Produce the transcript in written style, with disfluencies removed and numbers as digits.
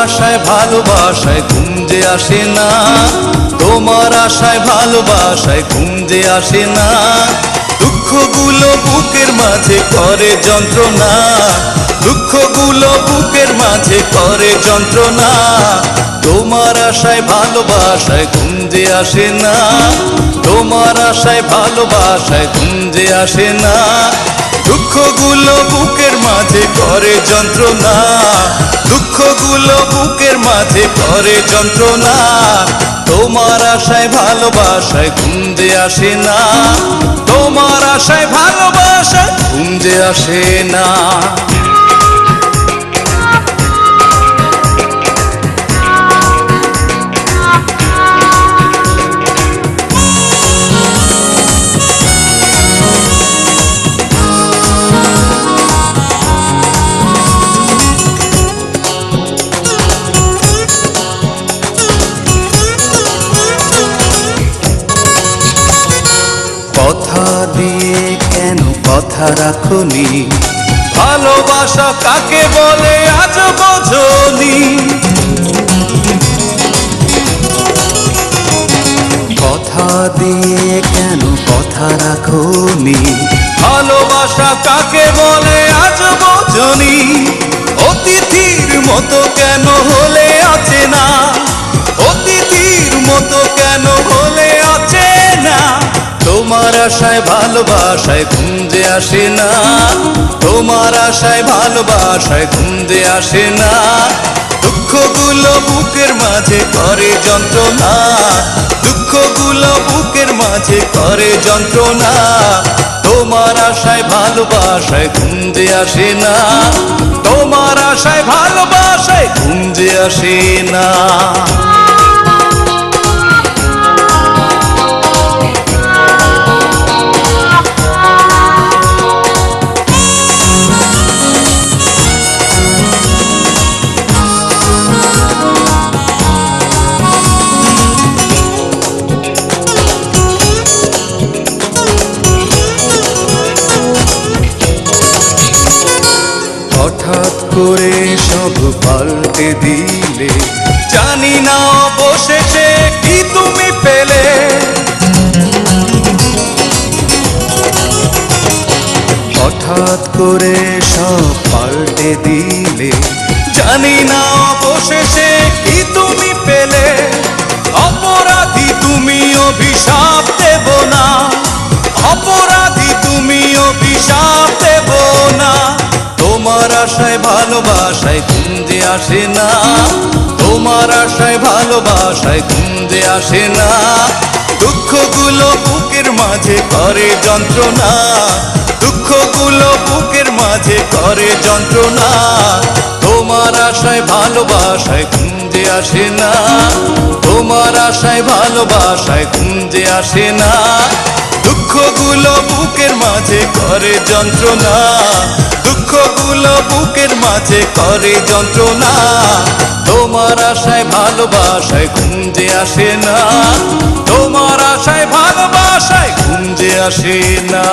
আশায় ভালোবাসায় ঘুম যে আসে না, তোমার আশায় ভালোবাসায় ঘুম যে আসে না। দুঃখগুলো বুকের মাঝে করে যন্ত্রণা, দুঃখগুলো বুকের মাঝে করে যন্ত্রণা। তোমার আশায় ভালোবাসায় ঘুম যে আসে না, তোমার আশায় ভালোবাসায় ঘুম যে আসে না। দুঃখগুলো বুকের মাঝে করে যন্ত্রণা, দুঃখগুলো বুকের মাঝে করে যন্ত্রণা। তোমার আশায় ভালোবাসায় ঘুম যে আসে না, তোমার আশায় ভালোবাসায় ঘুম যে আসে না। কথা দিয়ে কেন কথা রাখনি, ভালোবাসা কাকে বলে আজ বোঝনি। কথা দিয়ে কেন কথা রাখনি, ভালোবাসা কাকে বলে আজ বোঝনি। অতিথির মতো কেন হলে আছে না, অতিথির মতো কেন হলে আছে না। তোমার আশায় ভালোবাসায় ঘুম যে আসে না, তোমার আশায় ভালোবাসায় ঘুম যে আসে না। দুঃখগুলো বুকের মাঝে করে যন্ত্রণা, দুঃখগুলো বুকের মাঝে করে যন্ত্রণা। তোমার আশায় ভালোবাসায় ঘুম যে আসে না, তোমার আশায় ভালোবাসায় ঘুম যে আসে না। হঠাৎ করে সব পাল্টে দিলে, জানি না অবশেষে কি তুমি পেলে। হঠাৎ করে সব পাল্টে দিলে, জানি না অবশেষে কি তুমি পেলে। অপরাধী তুমি অভিশাপ দেব না, অপরাধী তুমি অভিশাপ দেব না। তোমার আশায় ভালোবাসায় ঘুম যে আসে না, তোমার আশায় ভালোবাসায় ঘুম যে আসে না। দুঃখগুলো বুকের মাঝে করে যন্ত্রণা, দুঃখগুলো বুকের মাঝে করে যন্ত্রণা। তোমার আশায় ভালোবাসায় ঘুম যে আসে না, তোমার আশায় ভালোবাসায় ঘুম যে আসে না। দুঃখগুলো বুকের মাঝে করে যন্ত্রণা, দুঃখগুলো বুকের মাঝে করে যন্ত্রণা। তোমার আশায় ভালোবাসায় ঘুম যে আসে না, তোমার আশায় ভালোবাসায় ঘুম যে আসে না।